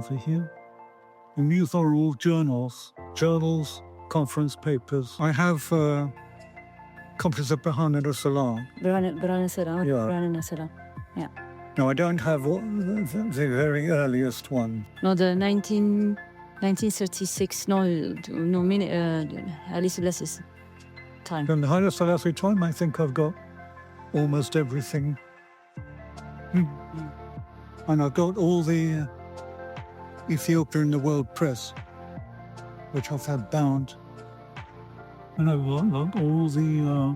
Over here. And these are all journals, conference papers. I have copies of Asinara Salam. Yeah. No, I don't have the very earliest one. No, the 1936. No, Haile Selassie's time. From the Haile Selassie time, I think I've got almost everything. And I've got all the Ethiopia in the World Press, which I've had bound. And I've got all the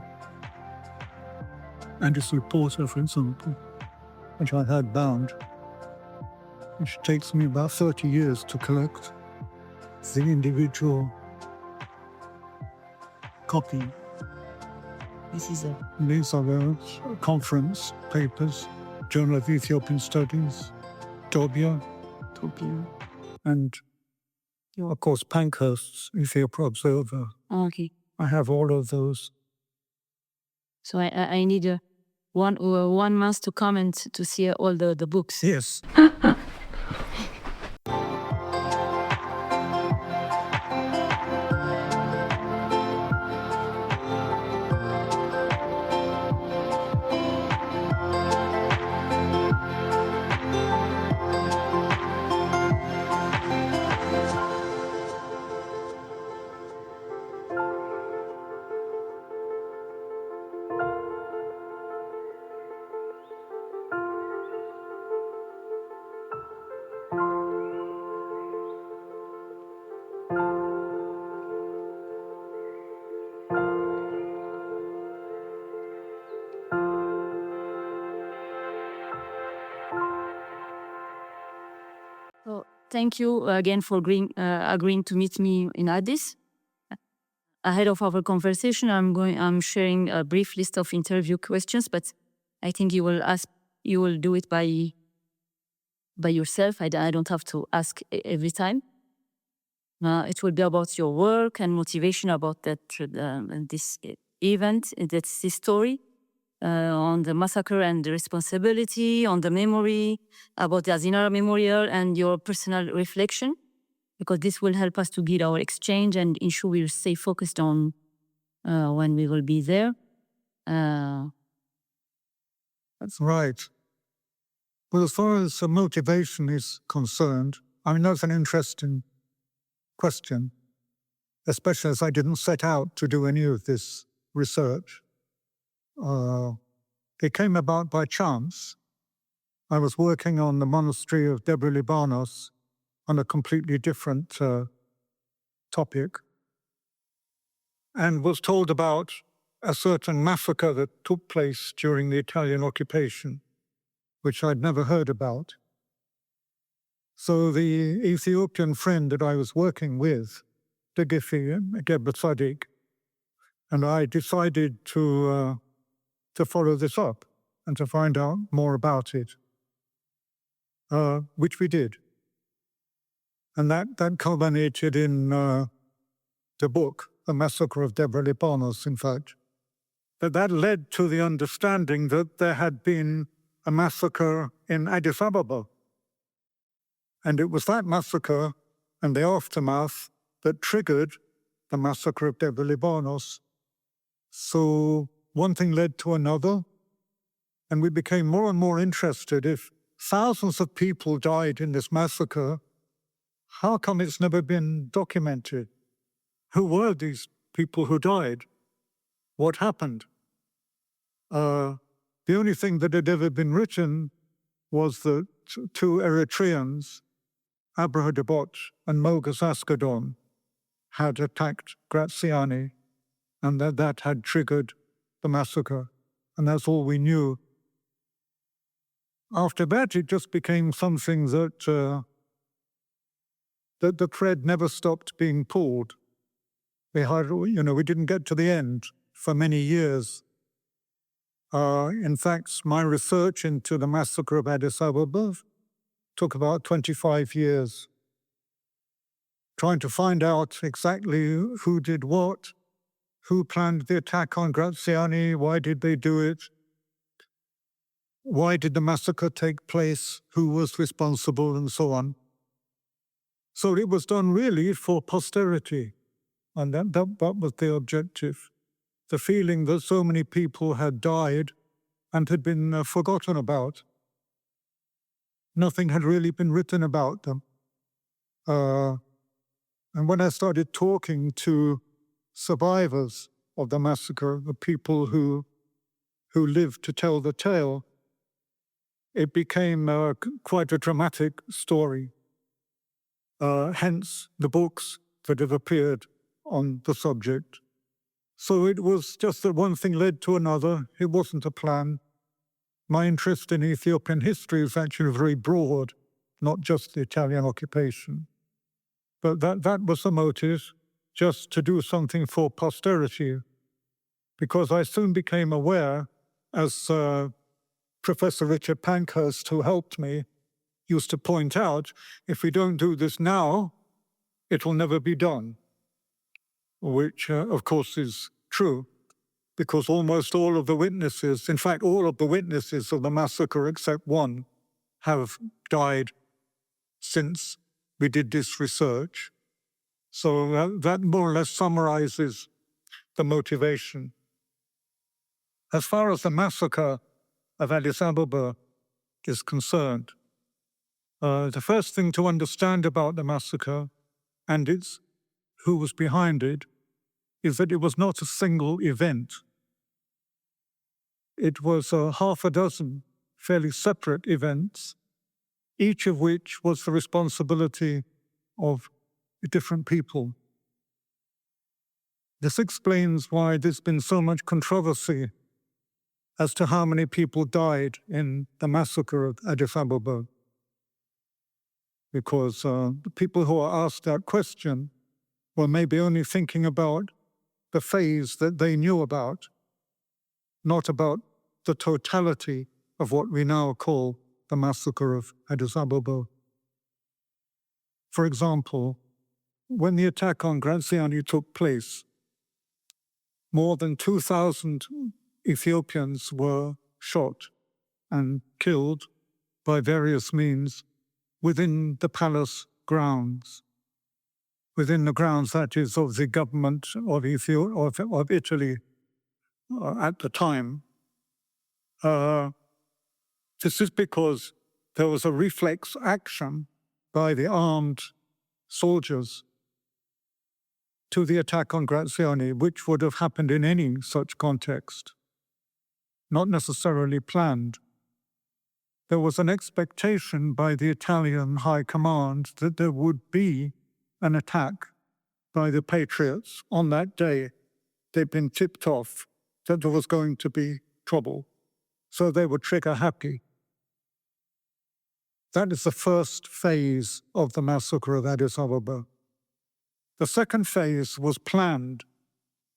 Addis Reporter, for example, which I had bound, which takes me about 30 years to collect the individual copy. These are the conference papers, Journal of Ethiopian Studies, Ethiopia, and of course Pankhurst's Ethiopia Observer. Oh, okay. I have all of those. So I need one month to come and to see all the books. Yes. So thank you again for agreeing to meet me in Addis. Ahead of our conversation, I'm sharing a brief list of interview questions, but I think you will do it by yourself. I don't have to ask every time. It will be about your work and motivation about this event, that's this story, on the massacre and the responsibility, on the memory, about the Asinara Memorial, and your personal reflection, because this will help us to guide our exchange and ensure we'll stay focused on when we will be there. That's right. Well, as far as motivation is concerned, I mean, that's an interesting question, especially as I didn't set out to do any of this research. It came about by chance. I was working on the monastery of Debre Libanos on a completely different topic, and was told about a certain massacre that took place during the Italian occupation, which I'd never heard about. So the Ethiopian friend that I was working with, Degefi Gebetsadik, and I decided to follow this up and to find out more about it, which we did. And that culminated in the book, The Massacre of Debre Libanos, in fact. But that led to the understanding that there had been a massacre in Addis Ababa. And it was that massacre and the aftermath that triggered the massacre of Debre Libanos. So one thing led to another, and we became more and more interested. If thousands of people died in this massacre, how come it's never been documented? Who were these people who died? What happened? The only thing that had ever been written was that two Eritreans, Abrahadabot and Mogus Ascadon, had attacked Graziani, and that had triggered the massacre. And that's all we knew. After that, it just became something that the thread never stopped being pulled. We didn't get to the end for many years. In fact, my research into the massacre of Addis Ababa took about 25 years, trying to find out exactly who did what, who planned the attack on Graziani, why did they do it, why did the massacre take place, who was responsible, and so on. So it was done really for posterity, and that was the objective. The feeling that so many people had died and had been forgotten about. Nothing had really been written about them. And when I started talking to survivors of the massacre, the people who lived to tell the tale, it became quite a dramatic story. Hence the books that have appeared on the subject. So it was just that one thing led to another. It wasn't a plan. My interest in Ethiopian history is actually very broad, not just the Italian occupation. But that was the motive, just to do something for posterity, because I soon became aware, as Professor Richard Pankhurst, who helped me, used to point out, if we don't do this now, it will never be done. Which, of course, is true, because almost all of the witnesses, in fact, all of the witnesses of the massacre except one, have died since we did this research. So that more or less summarizes the motivation. As far as the massacre of Addis Ababa is concerned, the first thing to understand about the massacre and who was behind it is that it was not a single event. It was half a dozen fairly separate events, each of which was the responsibility of different people. This explains why there's been so much controversy as to how many people died in the massacre of Addis Ababa. Because the people who are asked that question were maybe only thinking about the phase that they knew about, not about the totality of what we now call the massacre of Addis Ababa. For example, when the attack on Graziani took place, more than 2,000 Ethiopians were shot and killed by various means within the palace grounds. Within the grounds, that is, of the government of Italy at the time. This is because there was a reflex action by the armed soldiers to the attack on Graziani, which would have happened in any such context, not necessarily planned. There was an expectation by the Italian High Command that there would be an attack by the patriots on that day. They'd been tipped off that there was going to be trouble, so they were trigger happy. That is the first phase of the massacre of Addis Ababa. The second phase was planned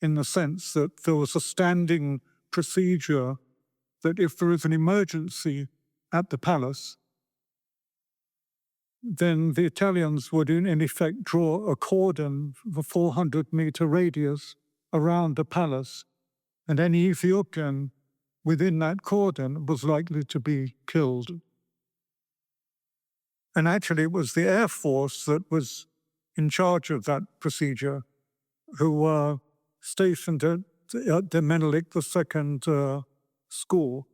in the sense that there was a standing procedure that if there is an emergency at the palace, then the Italians would in effect draw a cordon of a 400-meter radius around the palace, and any Ethiopian within that cordon was likely to be killed. And actually it was the Air Force that was in charge of that procedure, who were stationed at the Menelik II school.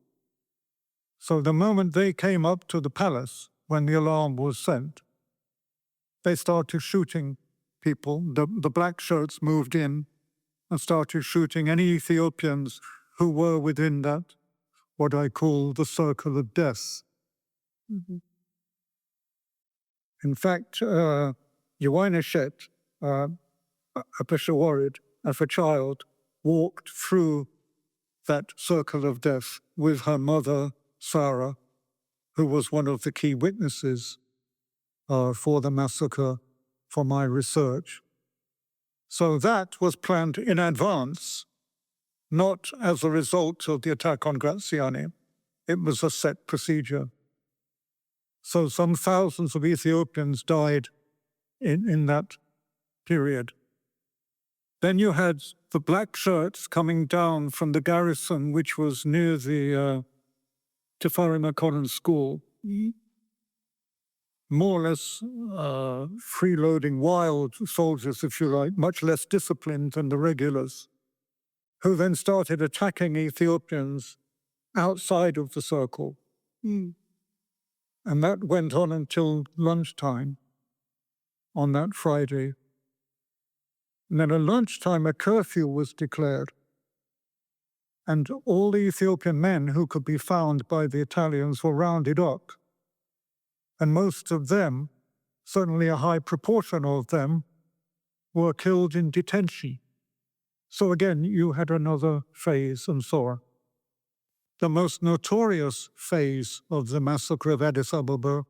So the moment they came up to the palace, when the alarm was sent, they started shooting people. The black shirts moved in and started shooting any Ethiopians who were within that what I call the circle of death. In fact, Yekatit, a Peshawarid, as a child, walked through that circle of death with her mother, Sarah, who was one of the key witnesses for the massacre for my research. So that was planned in advance, not as a result of the attack on Graziani. It was a set procedure. So some thousands of Ethiopians died in that period. Then you had the black shirts coming down from the garrison, which was near the Tefarima Collins School, more or less freeloading wild soldiers, if you like, much less disciplined than the regulars, who then started attacking Ethiopians outside of the circle. And that went on until lunchtime on that Friday. And then at lunchtime, a curfew was declared. And all the Ethiopian men who could be found by the Italians were rounded up. And most of them, certainly a high proportion of them, were killed in detention. So again, you had another phase and so on. The most notorious phase of the massacre of Addis Ababa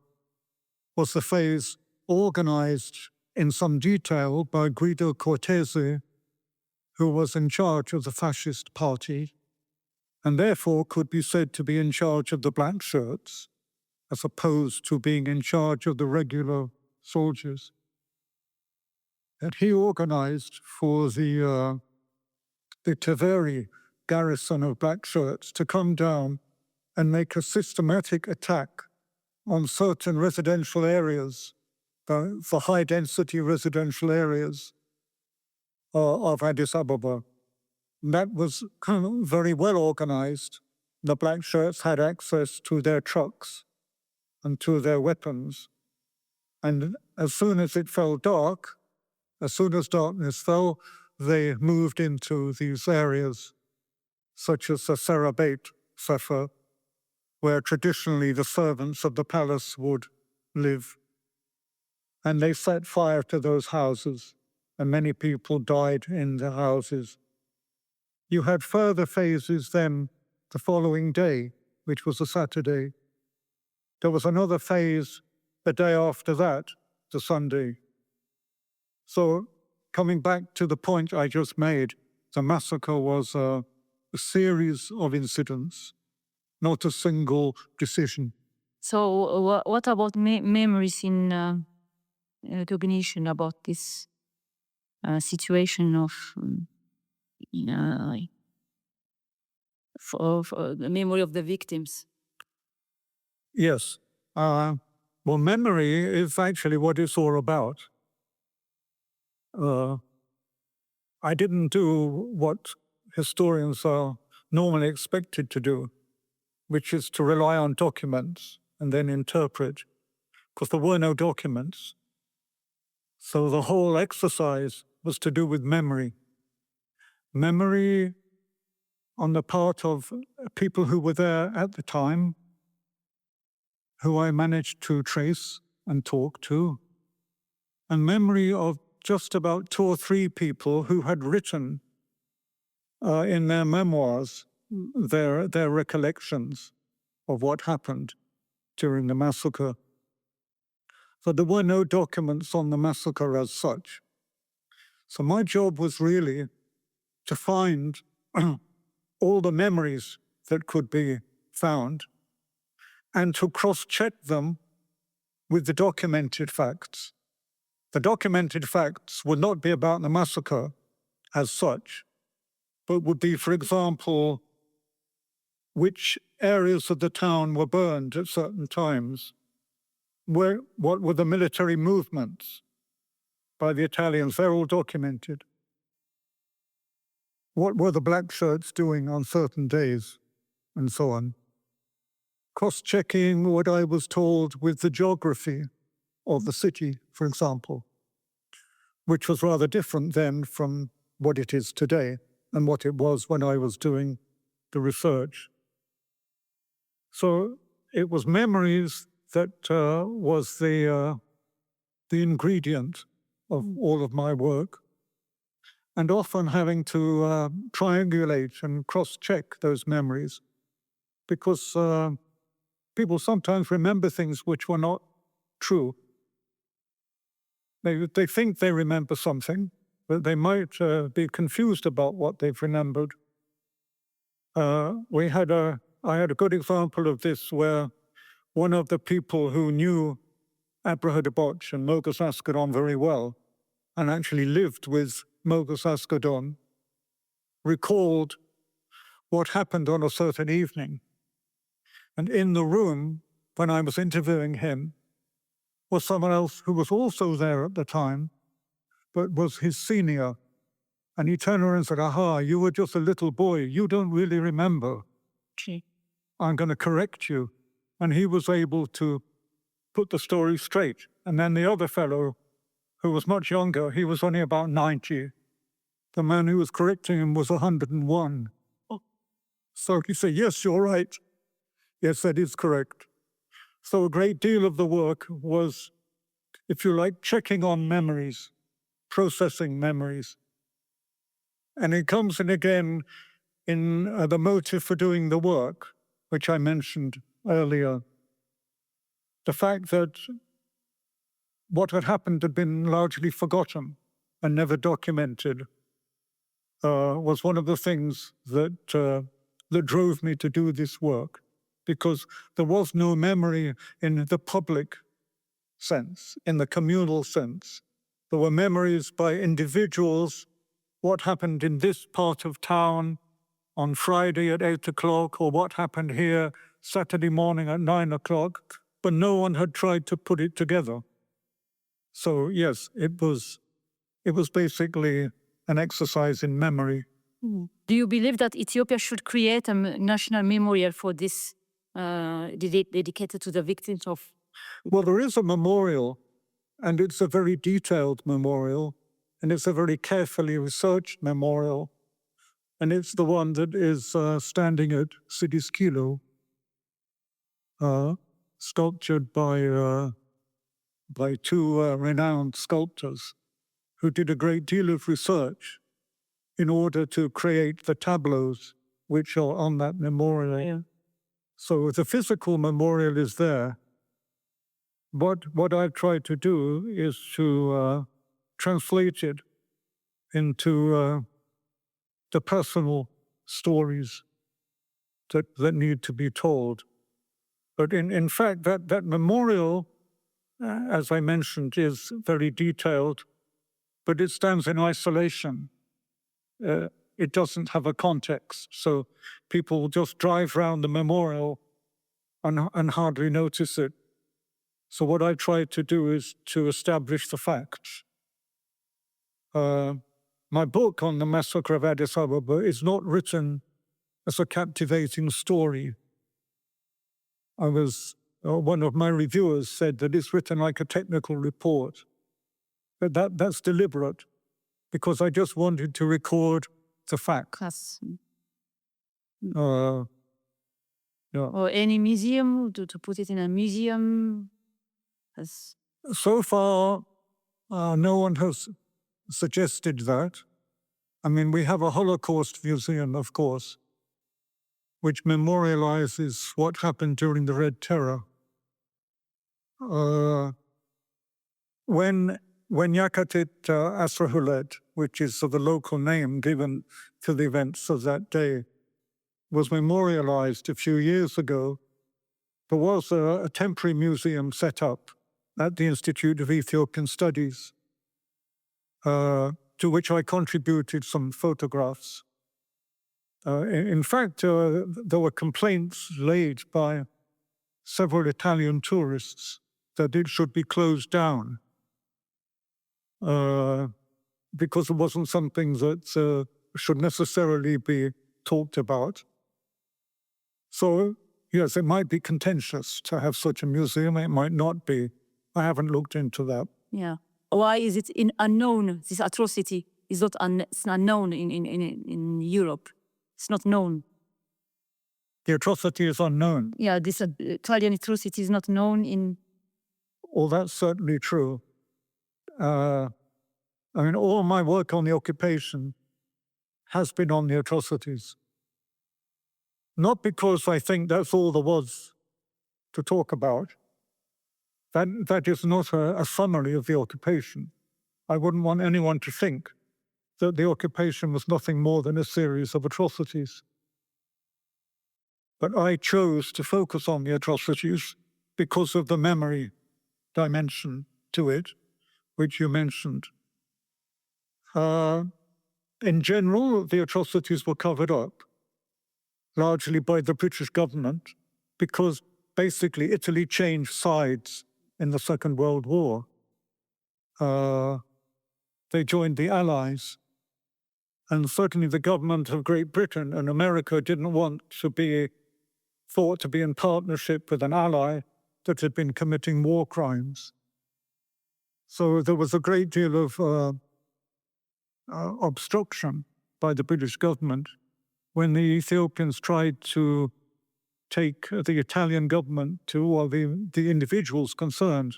was the phase organized in some detail by Guido Cortese, who was in charge of the Fascist party, and therefore could be said to be in charge of the black shirts, as opposed to being in charge of the regular soldiers. And he organized for the Teveri garrison of black shirts to come down and make a systematic attack on certain residential areas, the high-density residential areas of Addis Ababa. That was kind of very well organized. The black shirts had access to their trucks and to their weapons. And as soon as it fell dark, as soon as darkness fell, they moved into these areas, such as the Serabate Sefer, where traditionally the servants of the palace would live. And they set fire to those houses, and many people died in the houses. You had further phases then the following day, which was a Saturday. There was another phase the day after that, the Sunday. So coming back to the point I just made, the massacre was a series of incidents, not a single decision. So what about memories in recognition about this situation of the memory of the victims? Yes. Well, memory is actually what it's all about. I didn't do what historians are normally expected to do, which is to rely on documents and then interpret, because there were no documents. So the whole exercise was to do with memory. Memory on the part of people who were there at the time, who I managed to trace and talk to, and memory of just about 2 or 3 people who had written in their memoirs their recollections of what happened during the massacre. So there were no documents on the massacre as such. So my job was really to find all the memories that could be found and to cross-check them with the documented facts. The documented facts would not be about the massacre as such, but would be, for example, which areas of the town were burned at certain times, what were the military movements by the Italians, they're all documented. What were the black shirts doing on certain days, and so on. Cross-checking what I was told with the geography of the city, for example, which was rather different then from what it is today and what it was when I was doing the research. So it was memories that was the ingredient of all of my work, and often having to triangulate and cross-check those memories, because people sometimes remember things which were not true. They think they remember something, but they might be confused about what they've remembered. I had a good example of this where one of the people who knew Abrahadabotch and Mogus Ascadon very well, and actually lived with Mogus Ascadon, recalled what happened on a certain evening. And in the room, when I was interviewing him, was someone else who was also there at the time, but was his senior. And he turned around and said, "Aha, you were just a little boy. You don't really remember. Okay. I'm going to correct you." And he was able to put the story straight. And then the other fellow, who was much younger, he was only about 90. The man who was correcting him was 101. Oh. So he said, "Yes, you're right. Yes, that is correct." So a great deal of the work was, if you like, checking on memories, processing memories. And it comes in again in the motive for doing the work, which I mentioned earlier. The fact that what had happened had been largely forgotten and never documented was one of the things that drove me to do this work, because there was no memory in the public sense, in the communal sense. There were memories by individuals, what happened in this part of town on Friday at 8 o'clock, or what happened here Saturday morning at 9 o'clock, but no one had tried to put it together. So yes, it was basically an exercise in memory. Do you believe that Ethiopia should create a national memorial for this, dedicated to the victims of? Well, there is a memorial, and it's a very detailed memorial, and it's a very carefully researched memorial, and it's the one that is standing at Sidiskilo, sculptured by two renowned sculptors who did a great deal of research in order to create the tableaus which are on that memorial. Yeah. So the physical memorial is there. What I've tried to do is to translate it into the personal stories that need to be told. But in fact, that memorial, as I mentioned, is very detailed, but it stands in isolation. It doesn't have a context, so people just drive around the memorial and hardly notice it. So what I tried to do is to establish the facts. My book on the massacre of Addis Ababa is not written as a captivating story. One of my reviewers said that it's written like a technical report. But that's deliberate, because I just wanted to record the facts. Krass. Yeah. Or any museum, to put it in a museum? So far, no one has suggested that. I mean, we have a Holocaust museum, of course, which memorializes what happened during the Red Terror. When Yekatit Asrahulet, which is the local name given to the events of that day, was memorialized a few years ago, there was a temporary museum set up at the Institute of Ethiopian Studies, to which I contributed some photographs. In fact, there were complaints laid by several Italian tourists that it should be closed down, because it wasn't something that should necessarily be talked about. So, yes, it might be contentious to have such a museum. It might not be. I haven't looked into that. Yeah. Why is it unknown? This atrocity is not it's unknown in Europe. It's not known. The atrocity is unknown. Yeah, this Italian atrocity is not known in... Well, that's certainly true. I mean, all my work on the occupation has been on the atrocities. Not because I think that's all there was to talk about. That is not a summary of the occupation. I wouldn't want anyone to think that the occupation was nothing more than a series of atrocities. But I chose to focus on the atrocities because of the memory dimension to it, which you mentioned. In general, the atrocities were covered up, largely by the British government, because basically Italy changed sides in the Second World War. They joined the Allies. And certainly the government of Great Britain and America didn't want to be thought to be in partnership with an ally that had been committing war crimes. So there was a great deal of obstruction by the British government when the Ethiopians tried to take the Italian government to, or the individuals concerned,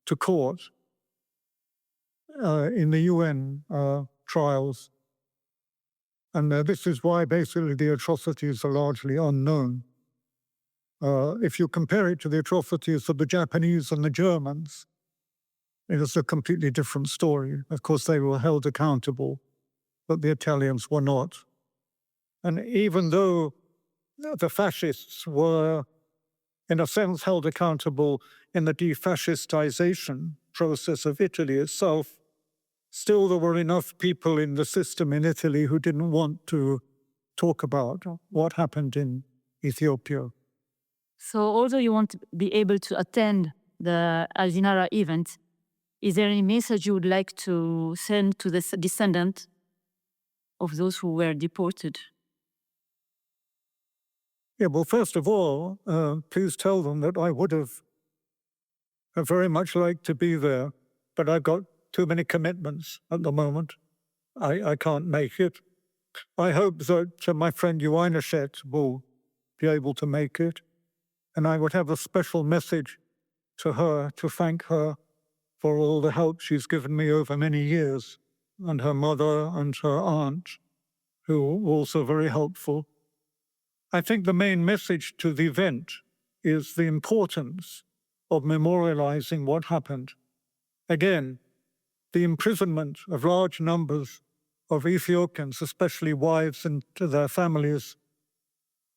to court in the UN trials. And this is why basically the atrocities are largely unknown. If you compare it to the atrocities of the Japanese and the Germans, it is a completely different story. Of course, they were held accountable, but the Italians were not. And even though the fascists were, in a sense, held accountable in the defascistization process of Italy itself, still there were enough people in the system in Italy who didn't want to talk about what happened in Ethiopia. So although you want to be able to attend the Asinara event, is there any message you would like to send to the descendants of those who were deported? Yeah, well, first of all, please tell them that I would have very much liked to be there, but I've got too many commitments at the moment. I can't make it. I hope that my friend Yekatit will be able to make it, and I would have a special message to her to thank her for all the help she's given me over many years, and her mother and her aunt, who were also very helpful. I think the main message to the event is the importance of memorializing what happened. Again, the imprisonment of large numbers of Ethiopians, especially wives and their families,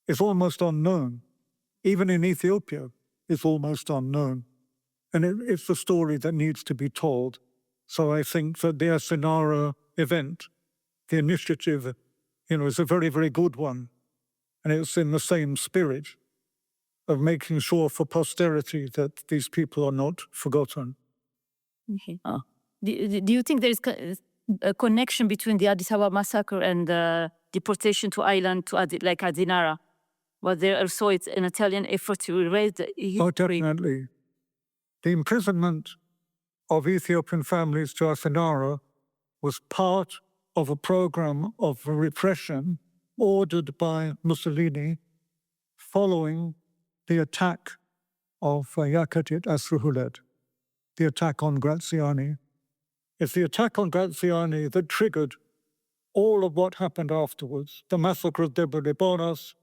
is almost unknown. Even in Ethiopia, it's almost unknown. And it's a story that needs to be told. So I think that the Asinara event, the initiative, is a very, very good one. And it's in the same spirit of making sure for posterity that these people are not forgotten. Okay. Do you think there is a connection between the Addis Ababa Massacre and the deportation to island like Asinara? Was there also an Italian effort to erase the history? Oh, definitely. The imprisonment of Ethiopian families to Asinara was part of a program of repression ordered by Mussolini following the attack of Yekatit Asruhulet, the attack on Graziani. It's the attack on Graziani that triggered all of what happened afterwards: the massacre of Debre Libanos,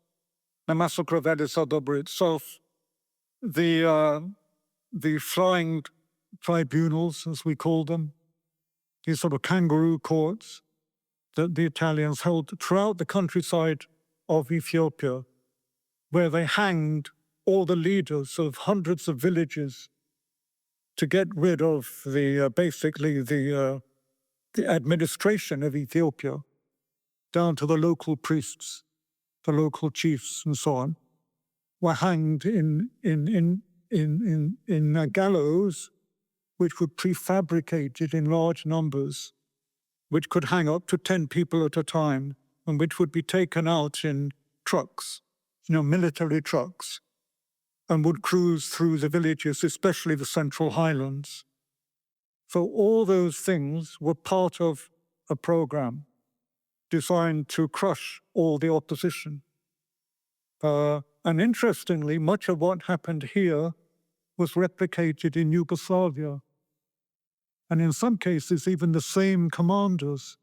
the massacre of Addis Ababa itself, the flying tribunals, as we call them, these sort of kangaroo courts that the Italians held throughout the countryside of Ethiopia, where they hanged all the leaders of hundreds of villages to get rid of the administration of Ethiopia, down to the local priests, the local chiefs, and so on, were hanged in gallows which were prefabricated in large numbers, which could hang up to 10 people at a time, and which would be taken out in trucks, military trucks, and would cruise through the villages, especially the Central Highlands. So all those things were part of a program designed to crush all the opposition. And interestingly, much of what happened here was replicated in Yugoslavia. And in some cases, even the same commanders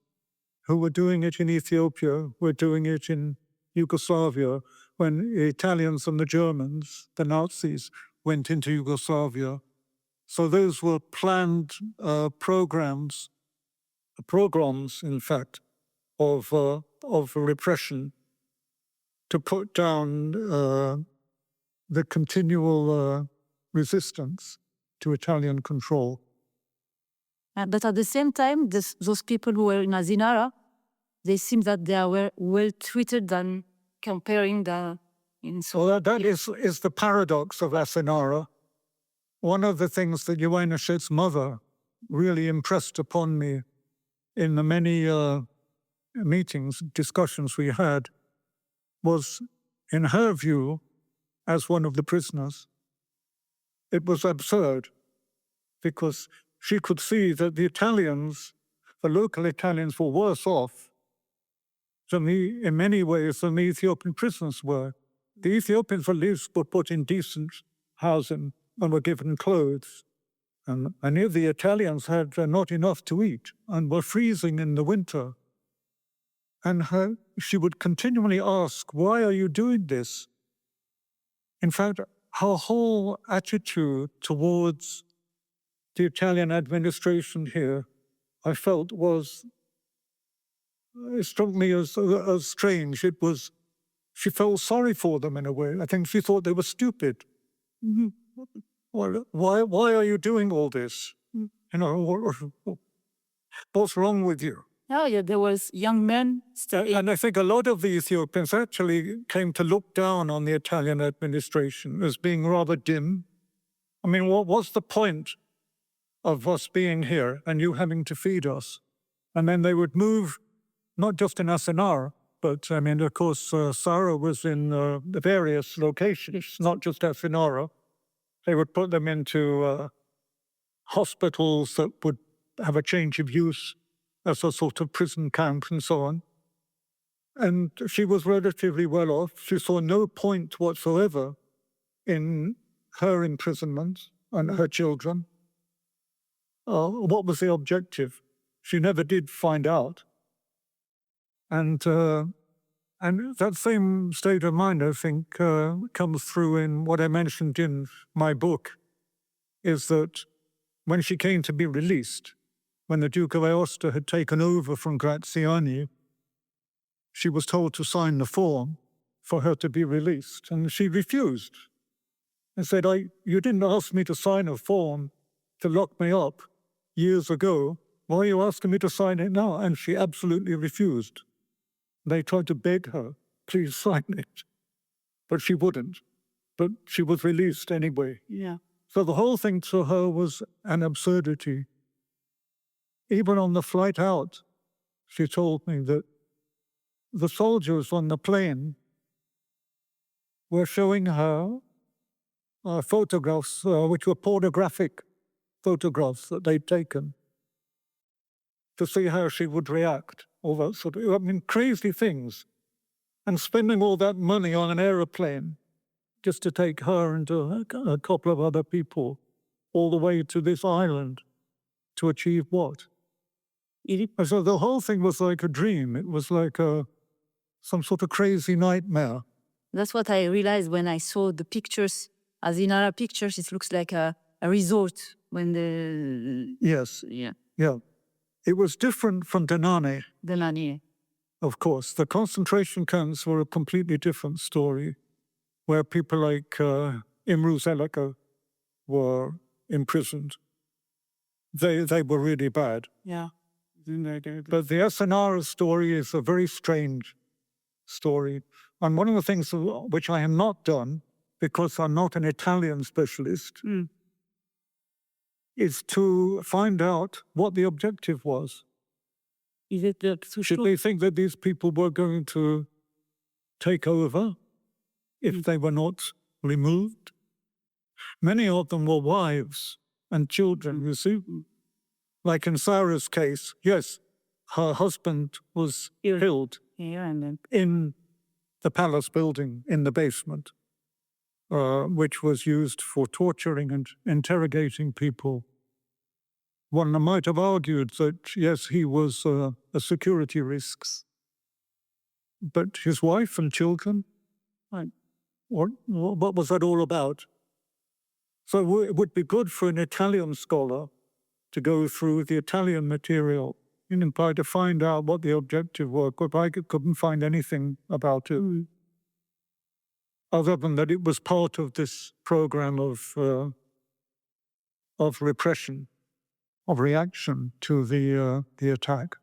who were doing it in Ethiopia were doing it in Yugoslavia when the Italians and the Germans, the Nazis, went into Yugoslavia. So those were planned pogroms, in fact, of repression to put down the continual resistance to Italian control. But at the same time, those people who were in Asinara, they seem that they were well treated than comparing the... So that is the paradox of Asinara. One of the things that Ioannis's mother really impressed upon me in the many meetings, discussions we had, was, in her view, as one of the prisoners, it was absurd because she could see that the Italians, the local Italians, were worse off in many ways than the Ethiopian prisoners were. The Ethiopians at least were put in decent housing and were given clothes. And many of the Italians had not enough to eat and were freezing in the winter. And she would continually ask, why are you doing this? In fact, her whole attitude towards the Italian administration here, I felt it struck me as strange. It was, she felt sorry for them in a way. I think she thought they were stupid. Mm-hmm. Why are you doing all this? You know, what's wrong with you? Oh, yeah, there was young men. And I think a lot of the Ethiopians actually came to look down on the Italian administration as being rather dim. I mean, what's the point of us being here and you having to feed us? And then they would move, not just in Asinara, but I mean, of course, Sarah was in the various locations, not just Asinara. They would put them into hospitals that would have a change of use as a sort of prison camp and so on. And she was relatively well off. She saw no point whatsoever in her imprisonment and her children. What was the objective? She never did find out. And that same state of mind, I think, comes through in what I mentioned in my book, is that when she came to be released, when the Duke of Aosta had taken over from Graziani, she was told to sign the form for her to be released, and she refused and said, you didn't ask me to sign a form to lock me up years ago. Why are you asking me to sign it now? And she absolutely refused. They tried to beg her, please sign it. But she wouldn't. But she was released anyway. Yeah. So the whole thing to her was an absurdity. Even on the flight out, she told me that the soldiers on the plane were showing her photographs, which were pornographic photographs that they'd taken, to see how she would react. All that sort of, I mean, crazy things. And spending all that money on an aeroplane just to take her and a couple of other people all the way to this island to achieve what? So the whole thing was like a dream. It was like some sort of crazy nightmare. That's what I realized when I saw the pictures, Asinara pictures. It looks like a resort when the... Yes. Yeah. Yeah. It was different from Denane. Denane. Of course. The concentration camps were a completely different story, where people like Imru Zelika were imprisoned. They were really bad. Yeah. But the Asinara story is a very strange story. And one of the things which I have not done, because I'm not an Italian specialist, is to find out what the objective was. Should they think that these people were going to take over if they were not removed? Many of them were wives and children, you see. Like in Sarah's case, yes, her husband was killed in the palace building in the basement, which was used for torturing and interrogating people. One might have argued that, yes, he was a security risk, but his wife and children, what was that all about? So it would be good for an Italian scholar to go through the Italian material and try to find out what the objective was, but I couldn't find anything about it. Other than that it was part of this program of repression, of reaction to the attack.